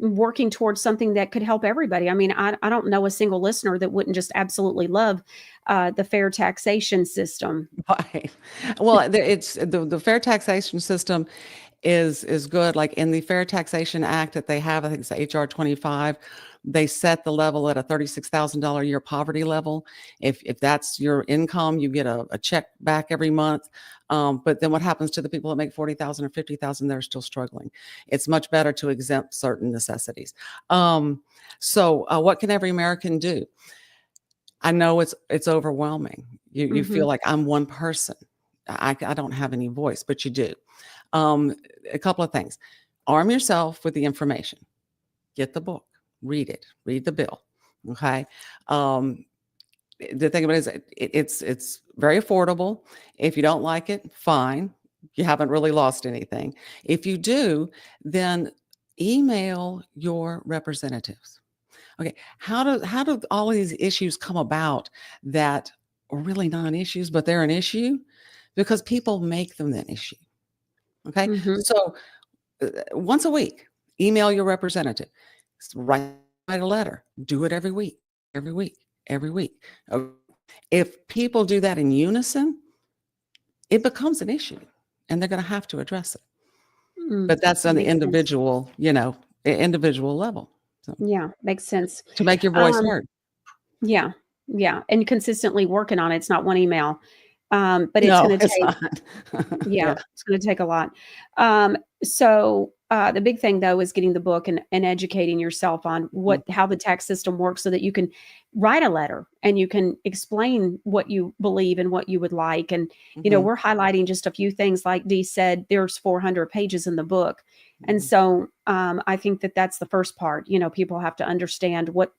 working towards something that could help everybody? I mean, I don't know a single listener that wouldn't just absolutely love the fair taxation system. Right. Well, it's the fair taxation system is good. Like in the Fair Taxation Act that they have, I think it's HR 25, they set the level at a $36,000 a year poverty level. If that's your income, you get a check back every month. But then what happens to the people that make 40,000 or 50,000? They're still struggling. It's much better to exempt certain necessities. So what can every American do? I know it's overwhelming. You feel Mhm. like I'm one person. I don't have any voice, but you do. Um, a couple of things. Arm yourself with the information. Get the book, read it, read the bill. Okay. Um, the thing about it is it's very affordable. If you don't like it, fine. You haven't really lost anything. If you do, then email your representatives. Okay, how do all of these issues come about that are really non-issues, but they're an issue? Because people make them an issue. Okay, Mhm. so once a week, email your representative, write a letter, do it every week, every week, every week. If people do that in unison, it becomes an issue, and they're going to have to address it. Mm. But that's on the Makes sense. individual, individual level. So Yeah, makes sense. to make your voice Um, heard. yeah, yeah, and consistently working on it. It's not one email, but it's No, gonna it's take. not. Yeah, Yeah. it's gonna take a lot. The big thing, though, is getting the book and educating yourself on Mhm, how the tax system works so that you can write a letter and you can explain what you believe and what you would like. And, mhm, we're highlighting just a few things. Like Dee said, there's 400 pages in the book. And mhm, so I think that that's the first part. People have to understand what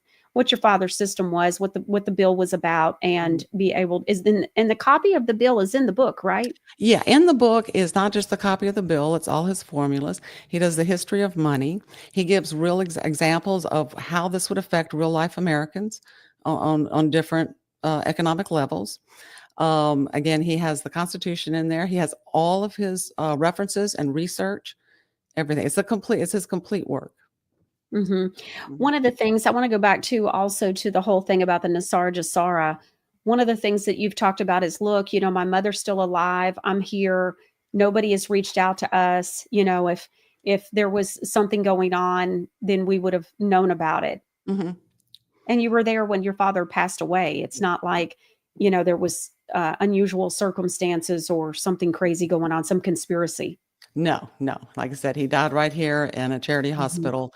your father's system was, what the bill was about, mhm. and be able is in and the copy of the bill is in the book, right? Yeah, in the book is not just the copy of the bill, it's all his formulas. He does the history of money. He gives real examples of how this would affect real life Americans on different economic levels. Again, he has the Constitution in there. He has all of his references and research, everything. It's his complete work. Mhm. Mhm, One of the things I wanna go back to also to the whole thing about the NESARA GESARA. One of the things that you've talked about is, "Look, my mother's still alive. I'm here. Nobody has reached out to us. If there was something going on, then we would have known about it." mhm. And you were there when your father passed away. It's not like, there was, unusual circumstances or something crazy going on, some conspiracy. No, no. Like I said, he died right here in a charity Mhm. hospital.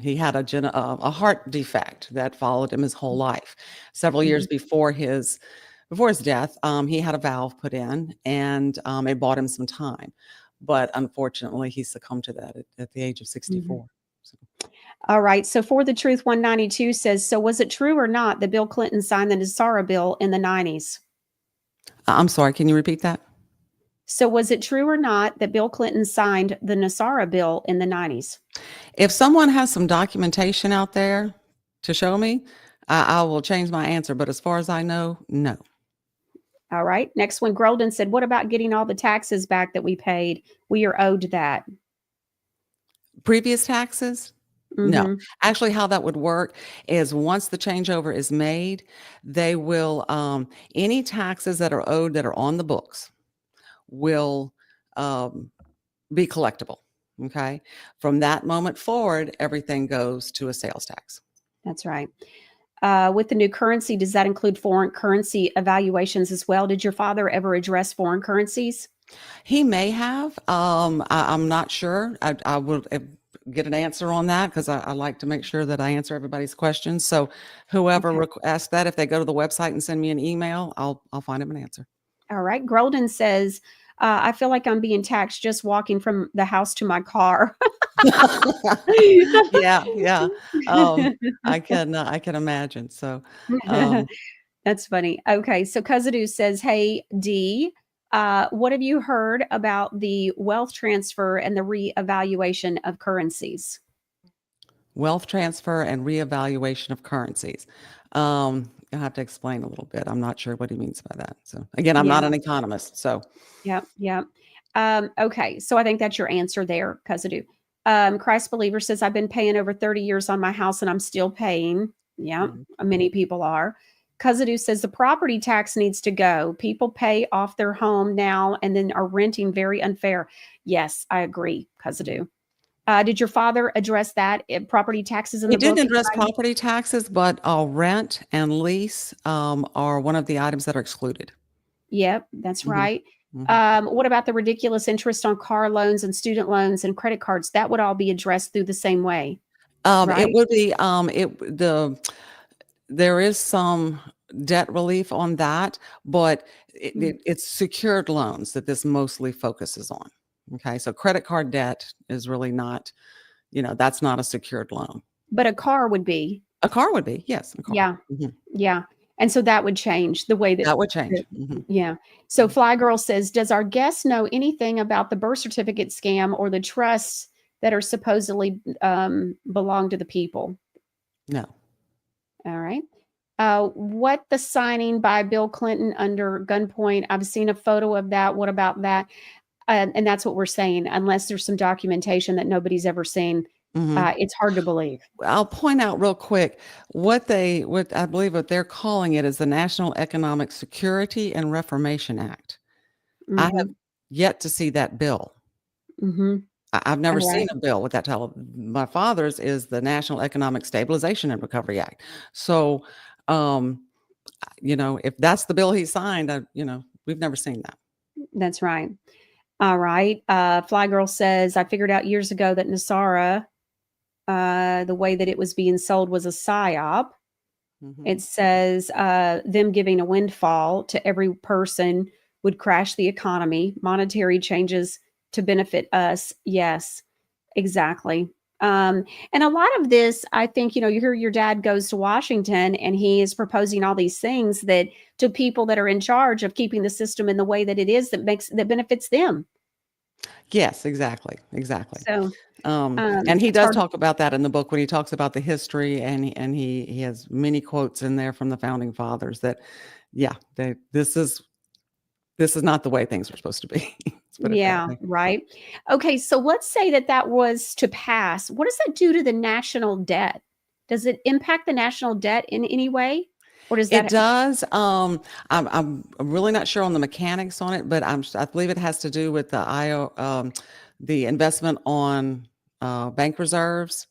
He had a heart defect that followed him his whole life. Several years Mhm. before his death, he had a valve put in, and it bought him some time. But unfortunately, he succumbed to that at the age of Mhm. 64. So, All right. So For the Truth 192 says, so was it true or not that Bill Clinton signed the NESARA bill in the 90s? I'm sorry. Can you repeat that? So was it true or not that Bill Clinton signed the NESARA bill in the 90s? If someone has some documentation out there to show me, I will change my answer. But as far as I know, no. All right. Next one, Grolden said, what about getting all the taxes back that we paid? We are owed that. Previous taxes? No. Mhm. Actually, how that would work is once the changeover is made, they will, any taxes that are owed that are on the books will, um, be collectible. Okay. From that moment forward, everything goes to a sales tax. That's right. With the new currency, does that include foreign currency evaluations as well? Did your father ever address foreign currencies? He may have. I'm not sure. I will get an answer on that because I like to make sure that I answer everybody's questions. So whoever Okay. asks that, if they go to the website and send me an email, I'll find them an answer. All right. Grolden says, I feel like I'm being taxed just walking from the house to my car. Yeah, yeah. I can imagine. So, um, That's funny. Okay, so Kazadu says, "Hey Dee, what have you heard about the wealth transfer and the reevaluation of currencies?" wealth transfer and reevaluation of currencies. I'll have to explain a little bit. I'm not sure what he means by that. So again, I'm Yeah, not an economist. So yeah, yeah. Okay, so I think that's your answer there, Kazadu. Christ Believer says, "I've been paying over 30 years on my house and I'm still paying." Yeah, mhm. many people are. Kazadu says the property tax needs to go. People pay off their home now and then are renting, very unfair. Yes, I agree, Kazadu. Did your father address that property taxes in We the book? didn't address property taxes, but rent and lease are one of the items that are excluded. Yep, that's Mhm, right. mhm. What about the ridiculous interest on car loans and student loans and credit cards? That would all be addressed through the same way, It right? would be there is some debt relief on that, but Mm. it's secured loans that this mostly focuses on. Okay, so credit card debt is really not, that's not a secured loan. But a car would be. A car would be, yes, a car. Yeah, Mhm. yeah. And so that would change the way that That would change. that Mhm. yeah. So Fly Girl says, "Does our guest know anything about the birth certificate scam or the trusts that are supposedly, belong to the people?" No. All right. What the signing by Bill Clinton under gunpoint? I've seen a photo of that. What about that? And that's what we're saying. Unless there's some documentation that nobody's ever seen, Mhm. it's hard to believe. I'll point out real quick what I believe what they're calling it is the National Economic Security and Reformation Act. I have Mhm. yet to see that bill. Mhm. I've never All seen right. a bill with that title. My father's is the National Economic Stabilization and Recovery Act. So, if that's the bill he signed, we've never seen that. That's right. All right. Fly Girl says, "I figured out years ago that NESARA, the way that it was being sold was a psyop." Mhm. It says, them giving a windfall to every person would crash the economy. Monetary changes to benefit us. Yes, exactly. And a lot of this, I think, you hear your dad goes to Washington and he is proposing all these things that to people that are in charge of keeping the system in the way that it is that benefits them. Yes, exactly, exactly. So And he it's does hard. talk about that in the book when he talks about the history, and he has many quotes in there from the founding fathers that, yeah, this is not the way things are supposed to be. Let's put it that Yeah, way. right. Okay, so let's say that that was to pass. What does that do to the national debt? Does it impact the national debt in any way? Or does It that does. I'm really not sure on the mechanics on it, but I believe it has to do with the investment on bank reserves,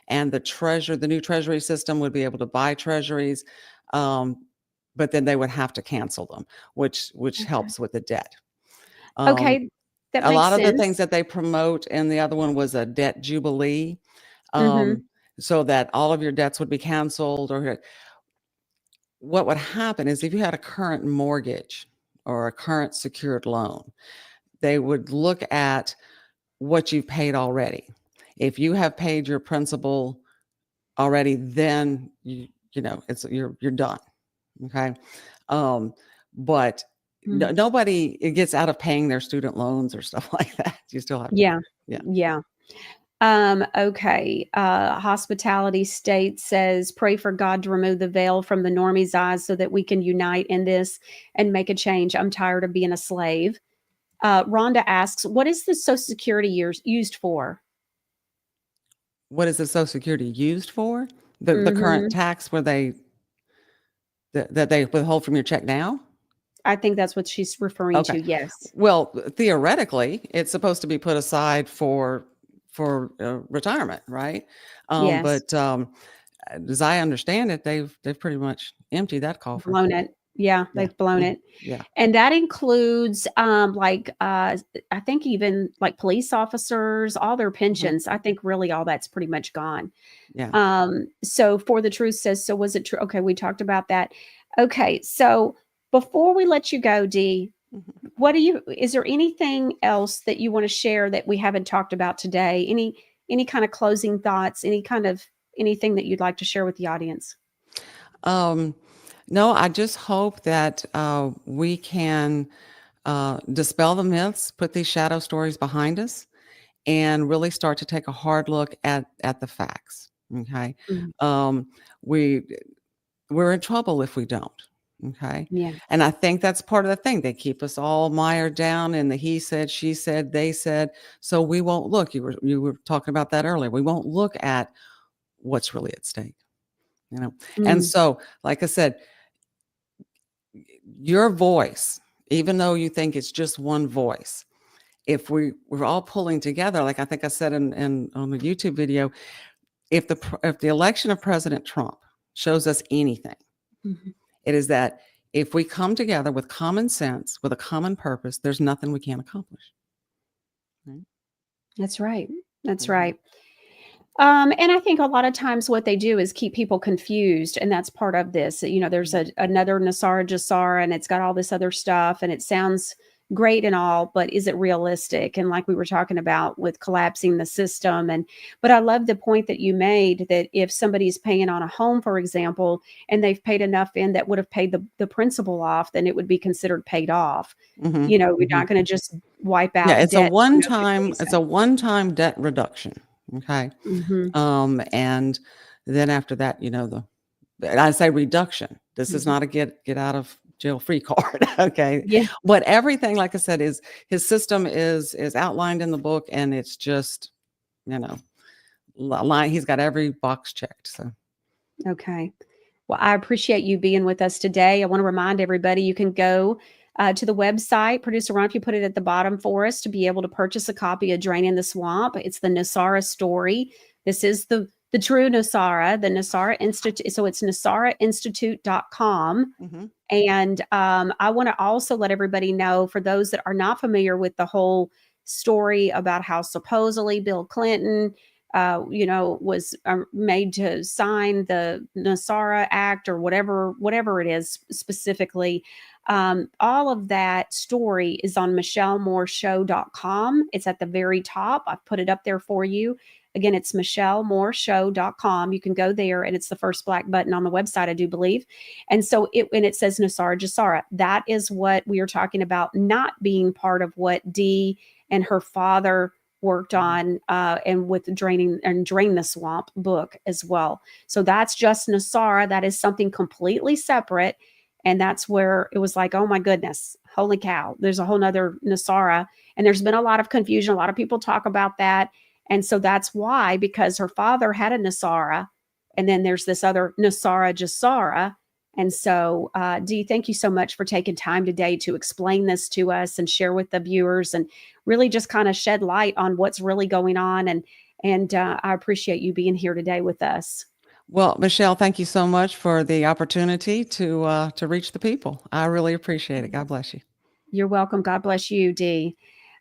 and the new treasury system would be able to buy treasuries, um, but then they would have to cancel them, which Okay. helps with the debt. Um, Okay, that a makes lot of the things sense. that they promote, and the other one was a debt jubilee, Mhm. so that all of your debts would be canceled. Or what would happen is if you had a current mortgage or a current secured loan, they would look at what you've paid already. If you have paid your principal already, then you're done. Okay. Um, but Mm. nobody it gets out of paying their student loans or stuff like that. You still have to pay. Yeah. Yeah. Yeah. Okay. Hospitality State says, "Pray for God to remove the veil from the normie's eyes so that we can unite in this and make a change. I'm tired of being a slave." Rhonda asks, "What is the Social Security years used for?" What is the Social Security used for? The current Mhm. tax where that they withhold from your check now? I think that's what she's referring Okay. to. Yes. Well, theoretically, it's supposed to be put aside for for retirement, right? Yes. But as I understand it, they've pretty much emptied that coffer. Blown it. Yeah, Yeah. they've blown it. Yeah. And that includes, I think even like police officers, all their pensions. I think really all that's pretty much gone. Yeah. So For the Truth says, so was it true? Okay, we talked about that. Okay, so before we let you go, Dee, is there anything else that you want to share that we haven't talked about today? Any kind of closing thoughts, anything that you'd like to share with the audience? No, I just hope that we can dispel the myths, put these shadow stories behind us, and really start to take a hard look at the facts. Okay, Mhm. we're in trouble if we don't. Okay, Yeah. and I think that's part of the thing. They keep us all mired down in the he said, she said, they said. So we won't look. You were talking about that earlier. We won't look at what's really at stake. And so, like I said, your voice, even though you think it's just one voice, if we're all pulling together, like I think I said in on the YouTube video, if the election of President Trump shows us anything, Mhm. it is that if we come together with common sense, with a common purpose, there's nothing we can't accomplish. Right? That's right. That's Mhm. right. And I think a lot of times what they do is keep people confused, and that's part of this. There's another NESARA GESARA, and it's got all this other stuff, and it sounds great and all, but is it realistic? And like we were talking about with collapsing the system, but I love the point that you made that if somebody's paying on a home, for example, and they've paid enough in that would have paid the principal off, then it would be considered paid off. Mhm. We're not going to just wipe out Yeah, it's a debt. one-time debt reduction. Okay. Mhm. And then after that, I say reduction. This is Mhm. not a get out of jail free card. Okay. Yeah. But everything, like I said, is his system is outlined in the book, and it's just, he's got every box checked. So Okay. Well, I appreciate you being with us today. I want to remind everybody you can go to the website. Producer Ron, if you put it at the bottom for us to be able to purchase a copy of Draining the Swamp. It's the NESARA story. This is the true NESARA, the NESARA Institute. So it's NESARAinstitute.com. And I want to also let everybody know, for those that are not familiar with the whole story about how supposedly Bill Clinton was made to sign the NESARA Act or whatever it is specifically. All of that story is on michellemooreshow.com. It's at the very top. I've put it up there for you. Again, it's michellemooreshow.com. You can go there, and it's the first black button on the website, I do believe. And so it says NESARA GESARA. That is what we are talking about, not being part of what Dee and her father worked on, and with Drain the Swamp book as well. So that's just NESARA. That is something completely separate. And that's where it was like, oh my goodness, holy cow, there's a whole nother NESARA. And there's been a lot of confusion. A lot of people talk about that. And so that's why, because her father had a NESARA, and then there's this other NESARA GESARA. And so, Dee, thank you so much for taking time today to explain this to us and share with the viewers, and really just kind of shed light on what's really going on. And I appreciate you being here today with us. Well, Michelle, thank you so much for the opportunity to reach the people. I really appreciate it. God bless you. You're welcome. God bless you, Dee.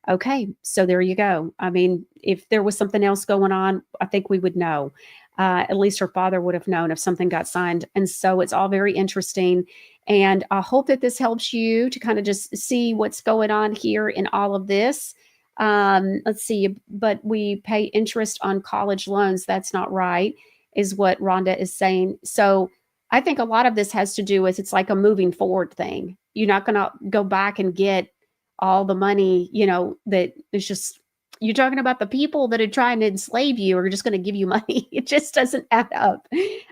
Okay, so there you go. I mean, if there was something else going on, I think we would know. At least her father would have known if something got signed. And so it's all very interesting. And I hope that this helps you to kind of just see what's going on here in all of this. Let's see, but we pay interest on college loans. That's not right, is what Rhonda is saying. So I think a lot of this has to do with, it's like a moving forward thing. You're not going to go back and get all the money, that is just, you're talking about the people that are trying to enslave you are just going to give you money. It just doesn't add up.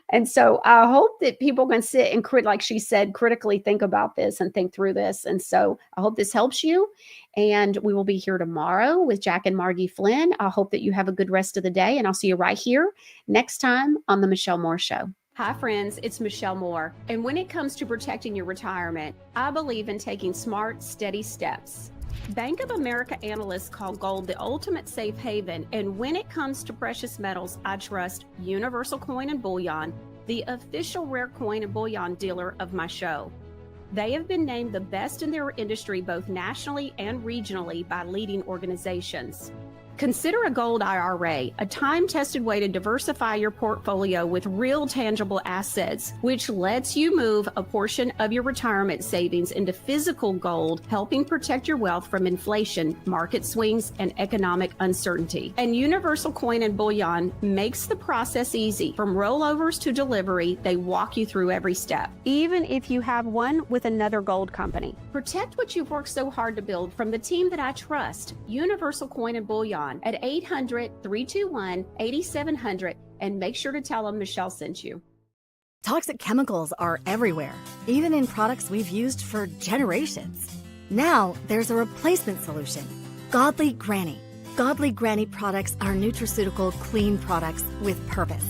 And so I hope that people can sit and like she said, critically think about this and think through this. And so I hope this helps you. And we will be here tomorrow with Jack and Margie Flynn. I hope that you have a good rest of the day, and I'll see you right here next time on the Michelle Moore Show. Hi friends, it's Michelle Moore. And when it comes to protecting your retirement, I believe in taking smart, steady steps. Bank of America analysts call gold the ultimate safe haven, and when it comes to precious metals, I trust Universal Coin and Bullion, the official rare coin and bullion dealer of my show. They have been named the best in their industry both nationally and regionally by leading organizations. Consider a gold IRA, a time-tested way to diversify your portfolio with real tangible assets, which lets you move a portion of your retirement savings into physical gold, helping protect your wealth from inflation, market swings, and economic uncertainty. And Universal Coin and Bullion makes the process easy. From rollovers to delivery, they walk you through every step, even if you have one with another gold company. Protect what you've worked so hard to build from the team that I trust, Universal Coin and Bullion, at 800-321-8700, and make sure to tell them Michelle sent you. Toxic chemicals are everywhere, even in products we've used for generations. Now there's a replacement solution, Godly Granny. Godly Granny products are nutraceutical, clean products with purpose.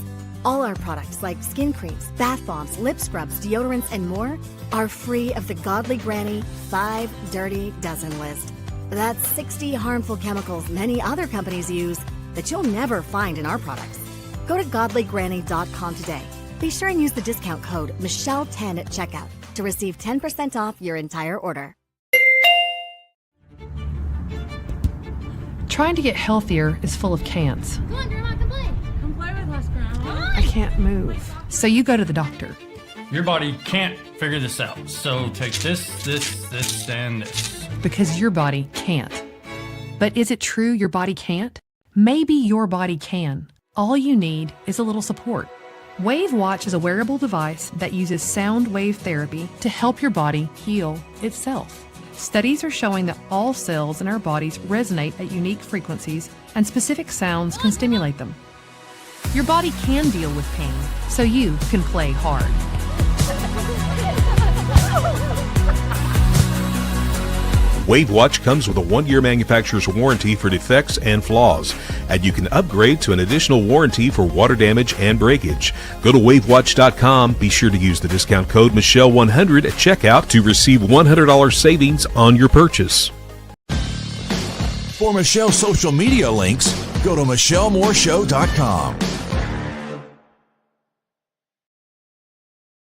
All our products like skin creams, bath bombs, lip scrubs, deodorants, and more are free of the Godly Granny 5 Dirty Dozen list. That's 60 harmful chemicals many other companies use that you'll never find in our products. Go to godlygranny.com today. Be sure and use the discount code Michelle10 at checkout to receive 10% off your entire order. Trying to get healthier is full of can'ts. Come on, Grandma, come play. Come play with us, Grandma. I can't move. So you go to the doctor. Your body can't figure this out. So take this, and this. Because your body can't. But is it true your body can't? Maybe your body can. All you need is a little support. Wave Watch is a wearable device that uses sound wave therapy to help your body heal itself. Studies are showing that all cells in our bodies resonate at unique frequencies, and specific sounds can stimulate them. Your body can deal with pain, so you can play hard. WaveWatch comes with a 1-year manufacturer's warranty for defects and flaws, and you can upgrade to an additional warranty for water damage and breakage. Go to WaveWatch.com. Be sure to use the discount code Michelle100 at checkout to receive $100 savings on your purchase. For Michelle's social media links, go to MichelleMooreShow.com.